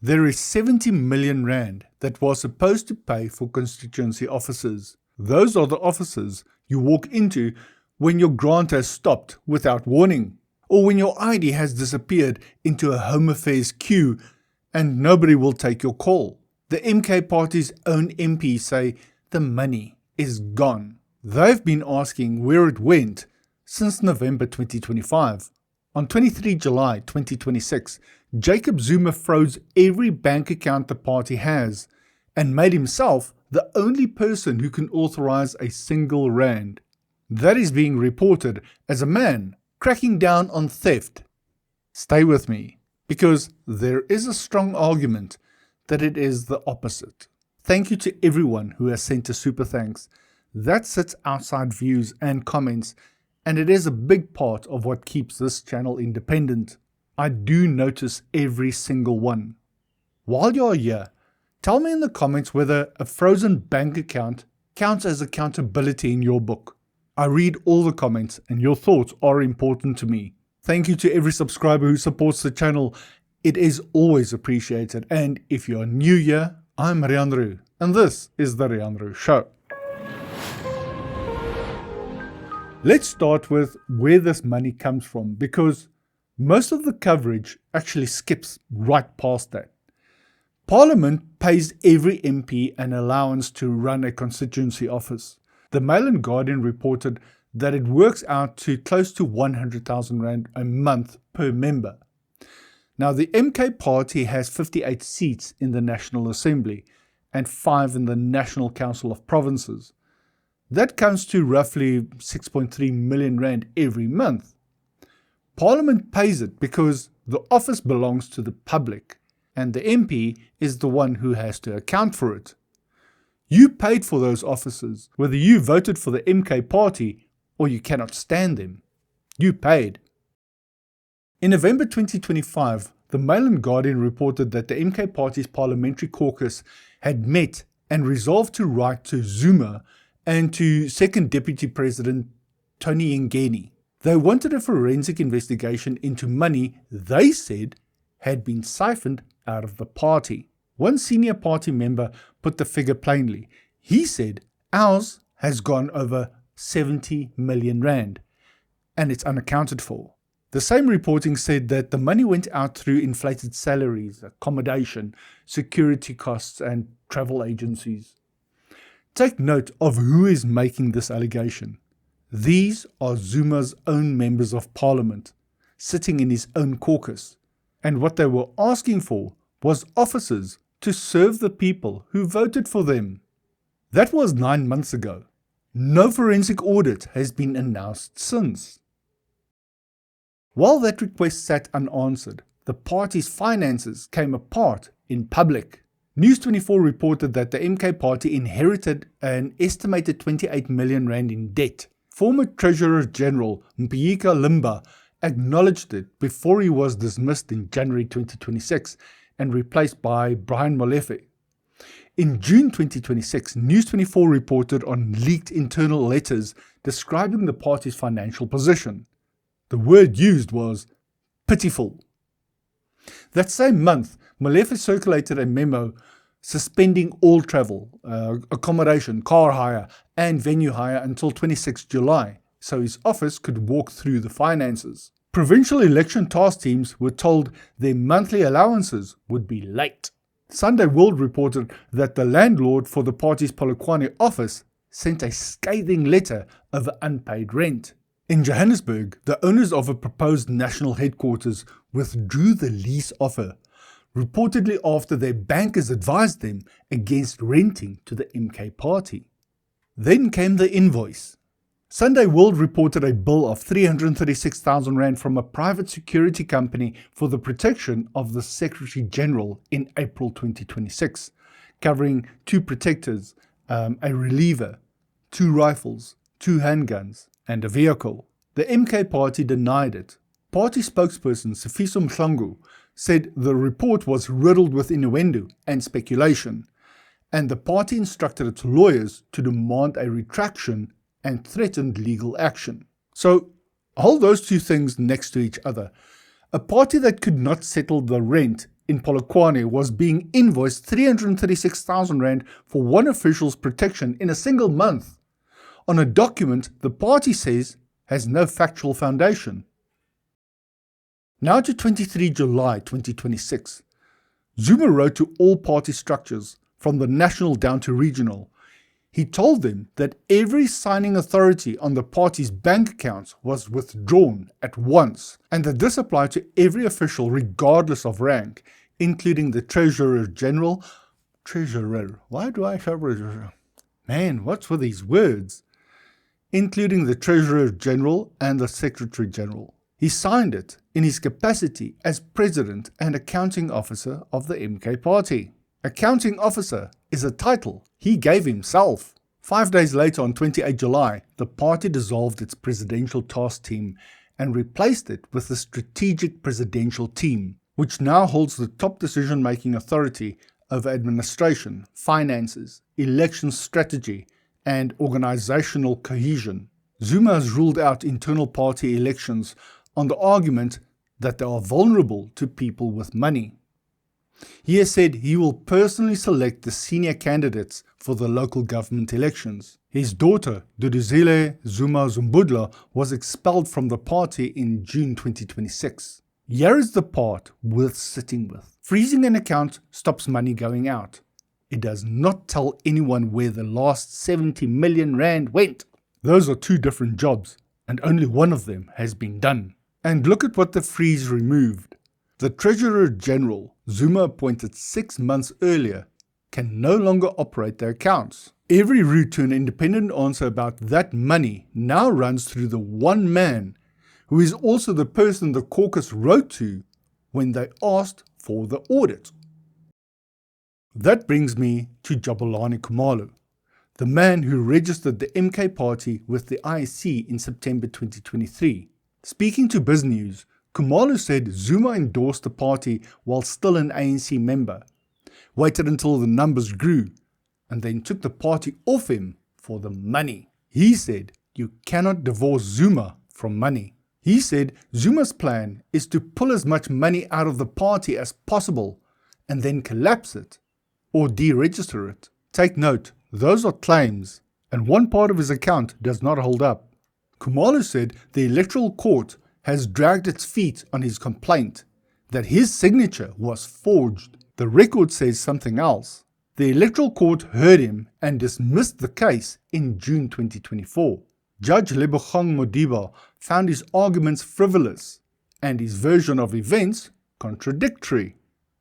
There is 70 million rand that was supposed to pay for constituency offices. Those are the offices you walk into when your grant has stopped without warning, or when your ID has disappeared into a Home Affairs queue and nobody will take your call. The MK Party's own MPs say the money is gone. They've been asking where it went since November 2025. On 23 July 2026, Jacob Zuma froze every bank account the party has and made himself the only person who can authorize a single rand. That is being reported as a man cracking down on theft. Stay with me, because there is a strong argument that it is the opposite. Thank you to everyone who has sent a super thanks. That sits outside views and comments, and it is a big part of what keeps this channel independent. I do notice every single one. While you're here, tell me in the comments whether a frozen bank account counts as accountability in your book. I read all the comments and your thoughts are important to me. Thank you to every subscriber who supports the channel. It is always appreciated. And if you're new here, I'm Riaan Roux, and this is the Riaan Roux Show. Let's start with where this money comes from, because most of the coverage actually skips right past that. Parliament pays every MP an allowance to run a constituency office. The Mail and Guardian reported that it works out to close to 100,000 rand a month per member. Now, the MK Party has 58 seats in the National Assembly and 5 in the National Council of Provinces. That comes to roughly 6.3 million rand every month. Parliament pays it because the office belongs to the public, and the MP is the one who has to account for it. You paid for those offices, whether you voted for the MK Party or you cannot stand them. You paid. In November 2025, the Mail and Guardian reported that the MK Party's parliamentary caucus had met and resolved to write to Zuma and to Second Deputy President Tony Ngeni. They wanted a forensic investigation into money they said had been siphoned out of the party. One senior party member put the figure plainly. He said, ours has gone over 70 million rand, and it's unaccounted for. The same reporting said that the money went out through inflated salaries, accommodation, security costs, and travel agencies. Take note of who is making this allegation. These are Zuma's own members of parliament, sitting in his own caucus, and what they were asking for was officers to serve the people who voted for them. That was 9 months ago. No forensic audit has been announced since. While that request sat unanswered, the party's finances came apart in public. News24 reported that the MK Party inherited an estimated 28 million rand in debt. Former Treasurer General Mpiyika Limba acknowledged it before he was dismissed in January 2026 and replaced by Brian Molefe. In June 2026, News24 reported on leaked internal letters describing the party's financial position. The word used was pitiful. That same month, Molefe circulated a memo suspending all travel, accommodation, car hire, and venue hire until 26 July, so his office could walk through the finances. Provincial election task teams were told their monthly allowances would be late. Sunday World reported that the landlord for the party's Polokwane office sent a scathing letter over unpaid rent. In Johannesburg, the owners of a proposed national headquarters withdrew the lease offer, reportedly after their bankers advised them against renting to the MK Party. Then came the invoice. Sunday World reported a bill of 336,000 rand from a private security company for the protection of the Secretary General in April 2026, covering 2 protectors, a reliever, 2 rifles, 2 handguns, and a vehicle. The MK Party denied it. Party spokesperson Sifiso Mhlangu said the report was riddled with innuendo and speculation, and the party instructed its lawyers to demand a retraction and threatened legal action. So, hold those two things next to each other. A party that could not settle the rent in Polokwane was being invoiced 336,000 rand for one official's protection in a single month, on a document the party says has no factual foundation. Now to 23 July 2026. Zuma wrote to all party structures, from the national down to regional. He told them that every signing authority on the party's bank accounts was withdrawn at once, and that this applied to every official regardless of rank, including the Treasurer General. Why do I say Man, what's with these words? Including the Treasurer General and the Secretary General. He signed it in his capacity as President and Accounting Officer of the MK Party. Accounting Officer is a title he gave himself. 5 days later, on 28 July, the party dissolved its presidential task team and replaced it with the Strategic Presidential Team, which now holds the top decision-making authority over administration, finances, election strategy, and organizational cohesion. Zuma has ruled out internal party elections on the argument that they are vulnerable to people with money. He has said he will personally select the senior candidates for the local government elections. His daughter, Duduzile Zuma Zumbudla, was expelled from the party in June 2026. Here is the part worth sitting with. Freezing an account stops money going out. It does not tell anyone where the last 70 million rand went. Those are two different jobs, and only one of them has been done. And look at what the freeze removed. The Treasurer General, Zuma appointed 6 months earlier, can no longer operate their accounts. Every route to an independent answer about that money now runs through the one man, who is also the person the caucus wrote to when they asked for the audit. That brings me to Jabulani Khumalo, the man who registered the MK Party with the IEC in September 2023. Speaking to BizNews, Khumalo said Zuma endorsed the party while still an ANC member, waited until the numbers grew, and then took the party off him for the money. He said you cannot divorce Zuma from money. He said Zuma's plan is to pull as much money out of the party as possible and then collapse it or deregister it. Take note, those are claims, and one part of his account does not hold up. Khumalo said the Electoral Court has dragged its feet on his complaint that his signature was forged. The record says something else. The Electoral Court heard him and dismissed the case in June 2024. Judge Lebogang Modiba found his arguments frivolous and his version of events contradictory.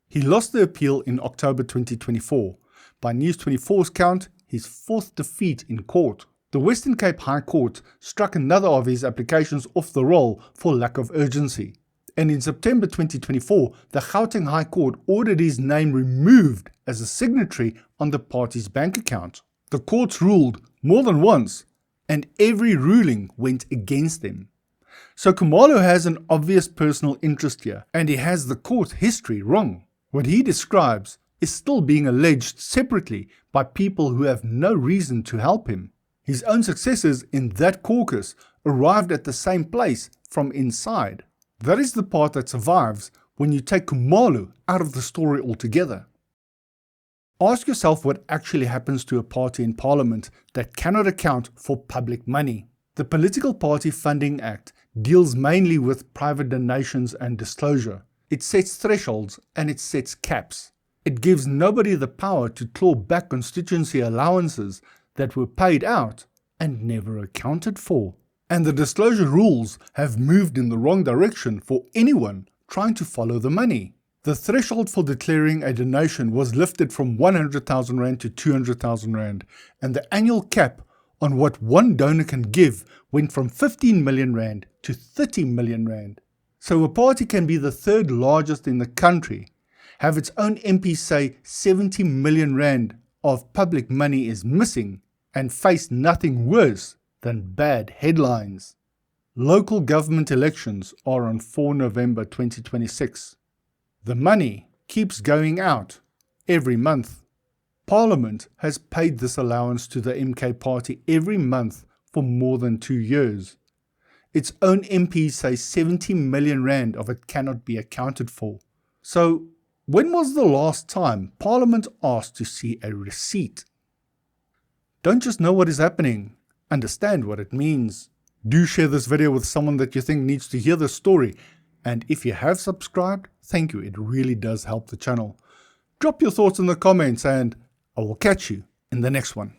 He lost the appeal in October 2024, by News 24's count, his 4th defeat in court. The Western Cape High Court struck another of his applications off the roll for lack of urgency. And in September 2024, the Gauteng High Court ordered his name removed as a signatory on the party's bank account. The courts ruled more than once, and every ruling went against them. So Khumalo has an obvious personal interest here, and he has the court history wrong. What he describes is still being alleged separately by people who have no reason to help him. His own successors in that caucus arrived at the same place from inside. That is the part that survives when you take Khumalo out of the story altogether. Ask yourself what actually happens to a party in Parliament that cannot account for public money. The Political Party Funding Act deals mainly with private donations and disclosure. It sets thresholds and it sets caps. It gives nobody the power to claw back constituency allowances that were paid out and never accounted for. And the disclosure rules have moved in the wrong direction for anyone trying to follow the money. The threshold for declaring a donation was lifted from 100,000 Rand to 200,000 Rand, and the annual cap on what one donor can give went from 15 million Rand to 30 million Rand. So a party can be the 3rd largest in the country, have its own MPs say 70 million Rand of public money is missing, and face nothing worse than bad headlines. Local government elections are on 4 November 2026. The money keeps going out every month. Parliament has paid this allowance to the MK Party every month for more than 2 years. Its own MPs say 70 million Rand of it cannot be accounted for. So When was the last time Parliament asked to see a receipt? Don't just know what is happening, understand what it means. Do share this video with someone that you think needs to hear this story. And if you have subscribed, thank you, it really does help the channel. Drop your thoughts in the comments and I will catch you in the next one.